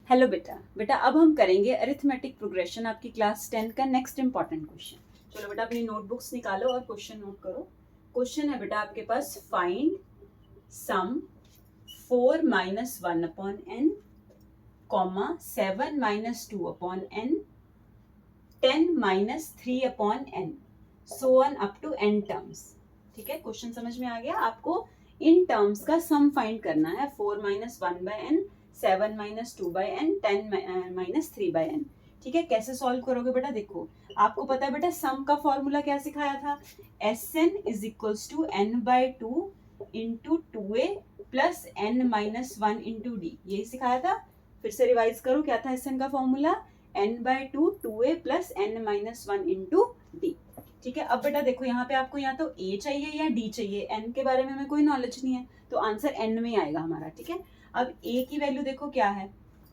Hello बेटा बेटा अब हम करेंगे अरिथमेटिक प्रोग्रेशन आपकी क्लास 10 का नेक्स्ट इंपॉर्टेंट क्वेश्चन। चलो बेटा अपनी नोटबुक्स निकालो और क्वेश्चन नोट करो। क्वेश्चन है बेटा आपके पास find sum 4 minus 1 upon N comma 7 minus 2 upon N 10 minus 3 upon N so on up to N terms. ठीक है, क्वेश्चन समझ में आ गया। आपको इन टर्म्स का सम फाइंड करना है। 4 minus 1 by N 7 minus 2 by N 10 minus 3 by N. ठीक है, कैसे सॉल्व करोगे बेटा? देखो आपको पता है बेटा सम का फॉर्मूला क्या सिखाया था? S N is equals to N by two into two A plus N minus 1 into D, यही सिखाया था। फिर से रिवाइज करो, क्या था एस एन का formula? N by two two A plus N minus 1 into D. ठीक है, अब बेटा देखो यहाँ पे आपको या तो ए चाहिए या डी चाहिए। एन के बारे में हमें कोई नॉलेज नहीं है तो आंसर एन में ही आएगा हमारा। ठीक है, अब ए की वैल्यू देखो क्या है।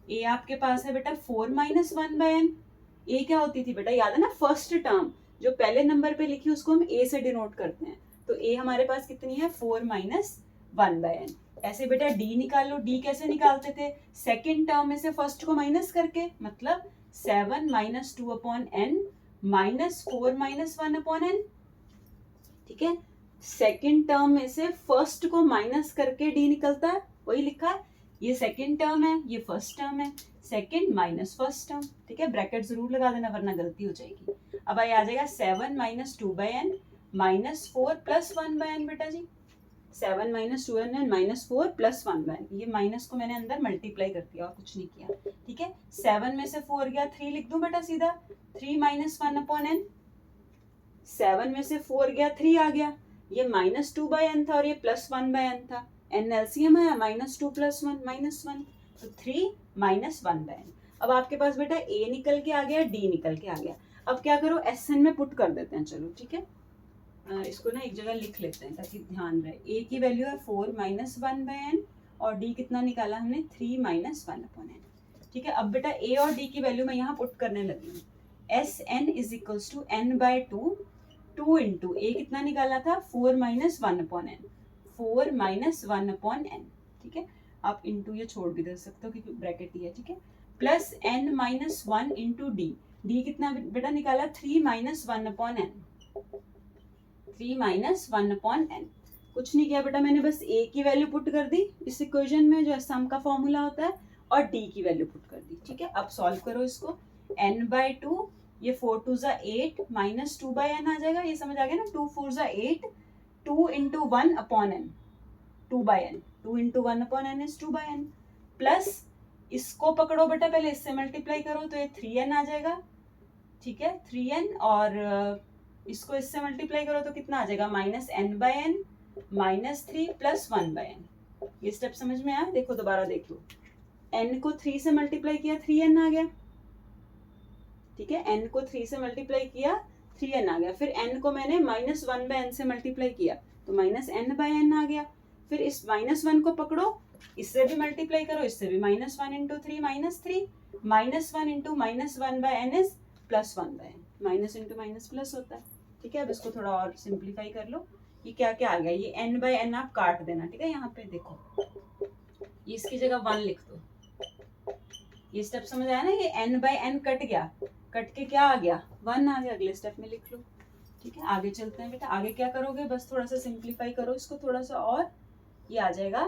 ए आपके पास है बेटा 4 माइनस 1 बाय एन। ए क्या होती थी बेटा? याद है ना, फर्स्ट टर्म जो पहले नंबर पे लिखी उसको हम ए से डिनोट करते हैं। तो ए हमारे पास कितनी है? 4 माइनस 1 बाय एन। ऐसे बेटा डी निकालो। डी कैसे निकालते थे? सेकेंड टर्म में से फर्स्ट को माइनस करके, मतलब 7 minus 2 upon N minus 4 minus 1 upon N. ठीक है, सेकेंड टर्म में से फर्स्ट को माइनस करके डी निकलता है, वही लिखा है। ये सेकेंड टर्म है, ये फर्स्ट टर्म है, सेकेंड माइनस फर्स्ट टर्म। ठीक है, ब्रैकेट जरूर लगा देना वरना गलती हो जाएगी। अब आ जाएगा 7 minus 2 by N minus 4 plus 1 by N. बेटा जी 7 minus 2 N minus 4 plus 1 by N. ये माइनस को मैंने अंदर मल्टीप्लाई कर दिया और कुछ नहीं किया। ठीक है, 7 में से 4 गया, 3 लिख दूं बेटा सीधा। 3 माइनस 1 अपॉन एन। 7 में से 4 गया, 3 आ गया। ये माइनस 2 बाय एन था और ये प्लस 1 बाय एन था। एन एलसीएम आया, माइनस 2 प्लस 1 माइनस 1, तो 3 माइनस 1 बाय एन। अब आपके पास बेटा ए निकल के आ गया, डी निकल के आ गया। अब क्या करो, एस एन में पुट कर देते हैं। चलो ठीक है, इसको ना एक जगह लिख लेते हैं ताकि ध्यान रहे। ए की वैल्यू है 4 माइनस 1 बाय एन और डी कितना निकाला हमने? 3 माइनस 1 अपॉन एन। ठीक है, अब बेटा ए और डी की वैल्यू मैं यहाँ पुट करने लगी हूँ। S N is equals to N by two, 2 into A कितना निकाला था? 4 minus 1 upon N, 4 minus 1 upon N. ठीक है, आप इंटू ये छोड़ भी दे सकते हो क्योंकि ब्रैकेट ही है। ठीक है, plus N minus 1 into D. D कितना बेटा निकाला? 3 minus 1 upon N, 3 minus 1 upon N. कुछ नहीं किया बेटा, मैंने बस ए की वैल्यू पुट कर दी इस इक्वेशन में जो सम का फॉर्मूला होता है, और डी की वैल्यू पुट कर दी। ठीक है, अब सॉल्व करो इसको। एन बाय टू, ये 4 टू जा 8 माइनस 2 बाय एन आ जाएगा। ये समझ आ गया ना, 2 4 जा 8, 2 into 1 upon N, 2 by N, 2 into 1 upon N is 2 by N. Plus इसको पकड़ो बेटा, पहले इससे मल्टीप्लाई करो तो ये 3n आ जाएगा। ठीक है, 3n, और इसको इससे मल्टीप्लाई करो तो कितना आ जाएगा? Minus N by N minus 3 plus 1 by N. ये स्टेप समझ में आया? देखो दोबारा देख लो, n को 3 से मल्टीप्लाई किया, 3n आ गया। ठीक है, n को 3 से मल्टीप्लाई किया, 3n आ गया। फिर n को मैंने माइनस 1 बाय एन से मल्टीप्लाई किया तो माइनस n बाय एन आ गया। फिर इस माइनस 1 को पकड़ो, इससे भी मल्टीप्लाई करो, इससे भी minus 1 into 3 minus 3, minus 1 into minus 1 by N is plus 1 by N. Minus into minus plus होता है। ठीक है, अब इसको थोड़ा और सिंप्लीफाई कर लो। ये क्या क्या आ गया? ये n बाय एन आप काट देना। ठीक है, यहाँ पे देखो, ये इसकी जगह 1 लिख दो। ये स्टेप समझ आया ना? ये n बाय एन कट गया, कट के क्या आ गया? 1 आ गया। अगले स्टेप में लिख लो। ठीक है, आगे चलते हैं बेटा। आगे क्या करोगे? बस थोड़ा सा सिंप्लीफाई करो इसको थोड़ा सा, और ये आ जाएगा।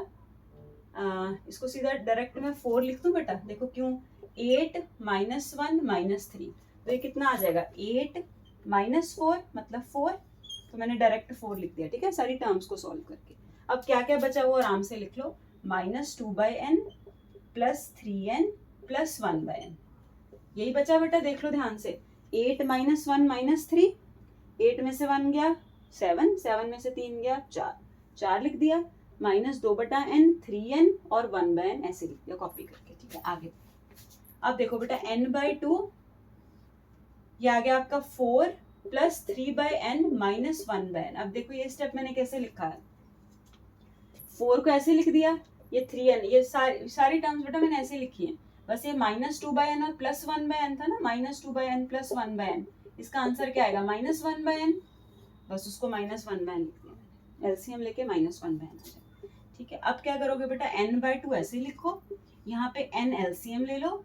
इसको सीधा डायरेक्ट में 4 लिख दूं बेटा? देखो क्यों, 8 माइनस 1 माइनस 3, तो ये कितना आ जाएगा? 8 माइनस 4 मतलब 4, तो मैंने डायरेक्ट 4 लिख दिया। ठीक है, सारी टर्म्स को सॉल्व करके। अब क्या क्या बचा वो आराम से लिख लो। Minus 2 by N plus 3n plus 1 by N, यही बचा बेटा। देख लो ध्यान से, 8 माइनस 1 माइनस 3, 8 में से 1 गया 7, 7 में से 3 गया 4, 4 लिख दिया। माइनस 2 बटा एन, 3n और 1 बाय एन ऐसे लिख दिया कॉपी करके। ठीक है, आगे अब देखो बेटा, n बाय टू, ये आ गया आपका 4 plus 3 by N minus 1 by N. अब देखो ये स्टेप मैंने कैसे लिखा है, 4 को ऐसे लिख दिया, ये 3n, ये सारी टर्म्स बेटा मैंने ऐसे लिखी है। बस ये माइनस 2 बाय एन और प्लस 1 बाय एन था ना, minus 2 by N plus 1 by N, इसका आंसर क्या आएगा? Minus 1 by N. बस उसको माइनस 1 बाय एन लिख दिया मैंने, एलसीएम लेके माइनस 1 बाय एन आ जाएगा। ठीक है, अब क्या करोगे बेटा? n बाय टू ऐसे लिखो, यहाँ पे n LCM ले लो,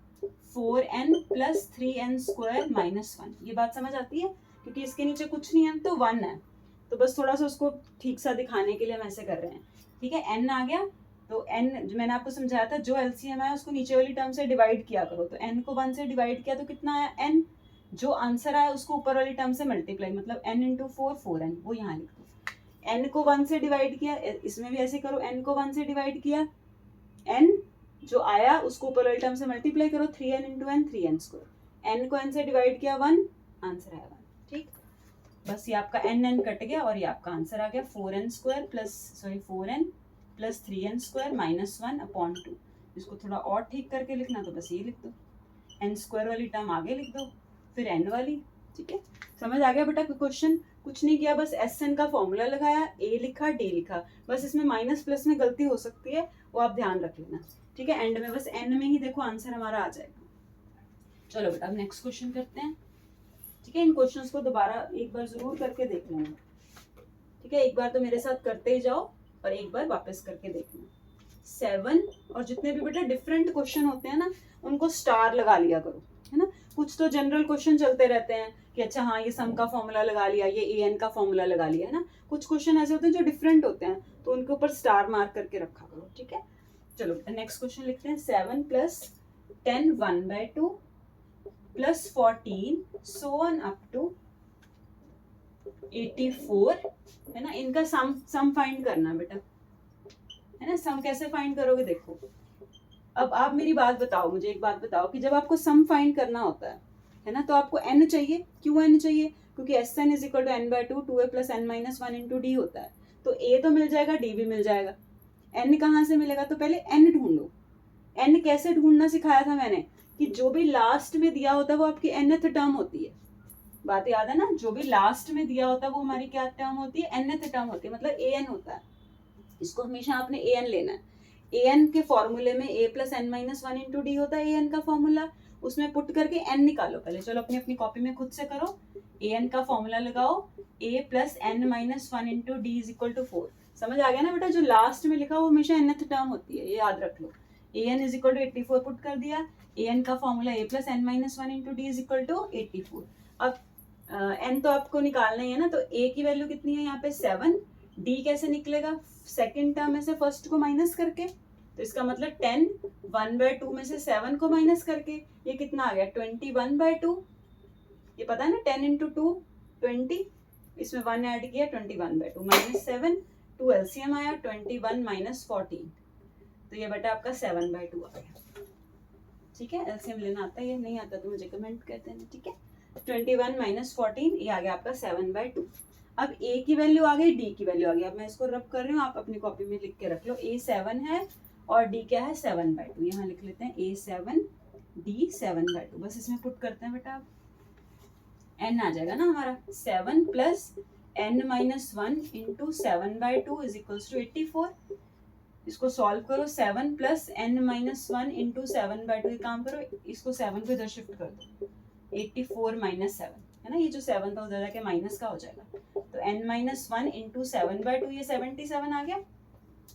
4n plus 3n square minus 1। ये बात समझ आती है? क्योंकि इसके नीचे कुछ नहीं है तो 1 है, तो बस थोड़ा सा उसको ठीक सा दिखाने के लिए हम ऐसे कर रहे हैं। ठीक है, n आ गया तो n जो मैंने आपको समझाया था, जो LCM आया उसको नीचे वाली टर्म से डिवाइड किया करो। तो n को 1 से डिवाइड किया तो कितना आया n, जो आंसर आया उसको ऊपर वाली टर्म से मल्टीप्लाई, मतलब n इंटू 4 4n, वो यहाँ लिख दो। n को 1 से डिवाइड किया, इसमें भी ऐसे करो, n को 1 से डिवाइड किया, n जो आया उसको ऊपर वाली टर्म से मल्टीप्लाई करो, 3n into n 3n square, n को n से डिवाइड किया 1, आंसर आया 1। ठीक, बस ये आपका n कट गया और ये आपका आंसर आ गया 4n square plus 4n plus 3n square minus 1 upon 2। इसको थोड़ा और ठीक करके लिखना तो बस ये लिख दो, n स्क्वायर वाली टर्म आगे लिख दो, फिर n वाली। ठीक है, समझ आ गया बेटा? क्वेश्चन कुछ नहीं किया, बस SN का फॉर्मूला लगाया, A लिखा D लिखा, बस इसमें माइनस प्लस में गलती हो सकती है, वो आप ध्यान रख लेना। ठीक है, एंड में बस n में ही देखो आंसर हमारा आ जाएगा। चलो बेटा अब नेक्स्ट क्वेश्चन करते हैं। ठीक है, इन क्वेश्चंस को दोबारा एक बार जरूर करके देख लेना। ठीक है, एक बार तो मेरे साथ करते ही जाओ और एक बार वापस करके देखना। 7 और जितने भी बेटा डिफरेंट क्वेश्चन होते हैं ना, उनको स्टार लगा लिया करो, है ना। कुछ तो जनरल क्वेश्चन चलते रहते हैं कि अच्छा हाँ ये सम का फॉर्मूला लगा लिया, ये an का फॉर्मूला लगा लिया, है ना। कुछ क्वेश्चन ऐसे होते हैं जो डिफरेंट होते हैं, तो उनके ऊपर स्टार मार्क करके रखा करो। ठीक है, चलो नेक्स्ट क्वेश्चन लिखते हैं। 7 plus 10 1/2 plus 14 so on up to 84, है ना। इनका सम फाइंड करना बेटा, है ना। सम कैसे फाइंड करोगे देखो। अब आप मेरी बात बताओ, मुझे एक बात बताओ कि जब आपको सम फाइंड करना होता है ना, तो आपको n चाहिए। क्यों n चाहिए? क्योंकि SN is equal to n/2 2a plus n minus 1 into D होता है। तो a तो मिल जाएगा, d भी मिल जाएगा, n कहाँ से मिलेगा? तो पहले n ढूंढो। n कैसे ढूंढना सिखाया था मैंने, कि जो भी लास्ट में दिया होता है वो आपकी nth टर्म होती है। बात याद है ना, जो भी लास्ट में दिया होता है वो हमारी क्या टर्म होती है? nth टर्म होती है, मतलब an होता है। इसको हमेशा आपने an लेना है। an के फॉर्मूले में a plus n minus 1 into D होता है an का फॉर्मूला, उसमें पुट करके n निकालो पहले। चलो अपनी अपनी कॉपी में खुद से करो, an का फॉर्मूला लगाओ, a plus n minus 1 into D is equal to 4। समझ आ गया ना बेटा? जो लास्ट में लिखा वो हमेशा nth टर्म होती है, ये याद रख लो। an is equal to 84 put कर दिया, an का formula a plus n minus 1 into D is equal to 84। अब n तो आपको निकालना ही है ना, तो a की वैल्यू कितनी है यहाँ पे? 7। d कैसे निकलेगा? सेकेंड टर्म में से फर्स्ट को माइनस करके, तो इसका मतलब 10 1/2 में से 7 को माइनस करके, ये कितना आ गया? 21/2। ये पता है ना, 10 इंटू 2 20, इसमें 1 ऐड किया, 21/2 माइनस 7, 2 LCM आया, 21 माइनस 14, तो ये बेटा आपका 7/2 आ गया। ठीक है, LCM लेना आता है, ये नहीं आता तो मुझे कमेंट कर देना। ठीक है, 21 माइनस 14, ये आ गया आपका 7/2। अब a की वैल्यू आ गई, d की वैल्यू आ गई। अब मैं इसको रब कर रही हूँ, आप अपनी कॉपी में लिख के रख लो। a 7 है और d क्या है? 7/2। यहाँ लिख लेते हैं a 7 d 7/2। बस इसमें पुट करते हैं बेटा, n आ जाएगा ना हमारा। 7 plus n minus 1 into 7/2 is equals to 84। इसको सॉल्व करो, 7 प्लस n माइनस 1 इंटू 7/2, ये काम करो, इसको 7 को इधर शिफ्ट कर दो, 84 माइनस 7, है ना। ये जो 7 था उधर जाके माइनस का हो जाएगा, तो n माइनस 1 इंटू 7/2, ये 77 आ गया।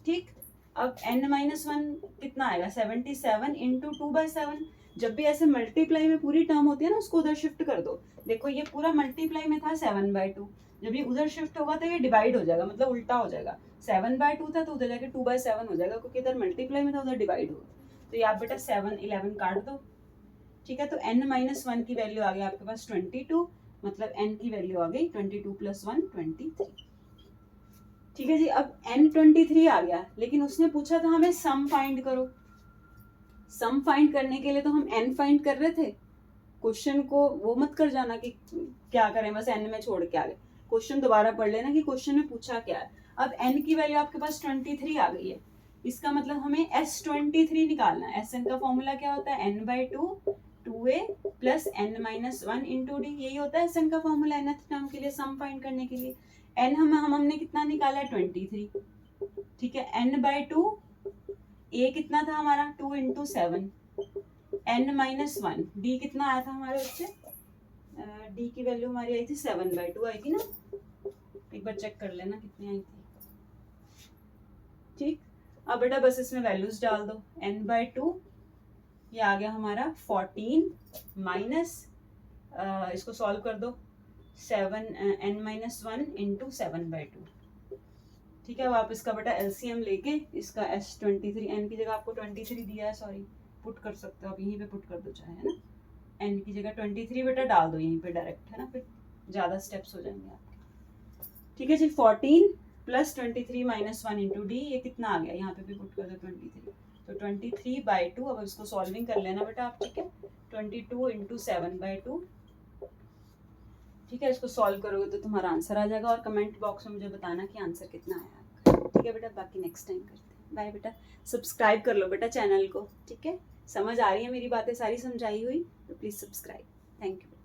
ठीक, अब n माइनस 1 कितना आएगा? 77 इंटू 2/7। जब भी ऐसे मल्टीप्लाई में पूरी टर्म होती है ना, उसको उधर शिफ्ट कर दो। देखो ये पूरा मल्टीप्लाई में था 7/2, जब ये उधर शिफ्ट होगा तो ये डिवाइड हो जाएगा, मतलब उल्टा हो जाएगा। 7/2 था तो उधर जाके 2/7 हो जाएगा, क्योंकि इधर मल्टीप्लाई में था उधर डिवाइड होगा। तो ये आप बेटा 7 11 काट दो। ठीक है, तो n माइनस 1 की वैल्यू आ गई आपके पास 22, मतलब n की वैल्यू आ गई 22 प्लस 1 23। ठीक है जी, अब n 23 आ गया, लेकिन उसने पूछा था हमें सम फाइंड करो। सम फाइंड करने के लिए तो हम n फाइंड कर रहे थे। क्वेश्चन को वो मत कर जाना कि क्या करें, बस n में छोड़ के आ गए। क्वेश्चन दोबारा पढ़ लेना कि क्वेश्चन में पूछा क्या है। अब n की वैल्यू आपके पास 23 आ गई है, इसका मतलब हमें S23 निकालना है। SN का फॉर्मूला क्या होता है? n/2 2a plus n minus 1 into D, यही होता है SN का फॉर्मूला nth टर्म के लिए सम फाइंड करने के लिए। n हमने कितना निकाला है? 23। ठीक है, n/2, a कितना था हमारा? 2 इंटू 7, n माइनस 1, d कितना आया था हमारे उससे? d की वैल्यू हमारी आई थी 7/2 आई थी ना, एक बार चेक कर लेना कितनी आई थी। ठीक, अब बेटा बस इसमें वैल्यूज डाल दो, n/2 ये आ गया हमारा 14 माइनस, इसको सॉल्व कर दो, 7n-1 इंटू 7/2। ठीक है, अब आप इसका बेटा एलसीएम लेके इसका S23 n की जगह आपको 23 दिया है, सॉरी पुट कर सकते हो आप यहीं पे, पुट कर दो चाहे, है ना, n की जगह 23 बेटा डाल दो यहीं पे डायरेक्ट, है ना, फिर ज़्यादा स्टेप्स हो जाएंगे आपके। ठीक है जी, 14 प्लस 23 माइनस 1 इंटू डी, ये कितना आ गया, यहाँ पे भी पुट कर दो 23, तो 23/2। अब इसको सॉल्विंग कर लेना बेटा आप, ठीक है, 22 इंटू 7/2। ठीक है, इसको सॉल्व करोगे तो तुम्हारा आंसर आ जाएगा, और कमेंट बॉक्स में मुझे बताना कि आंसर कितना आया आपका। ठीक है बेटा, बाकी नेक्स्ट टाइम करते हैं। बाय बेटा, सब्सक्राइब कर लो बेटा चैनल को, ठीक है, समझ आ रही है मेरी बातें सारी समझाई हुई, तो प्लीज़ सब्सक्राइब। Thank you.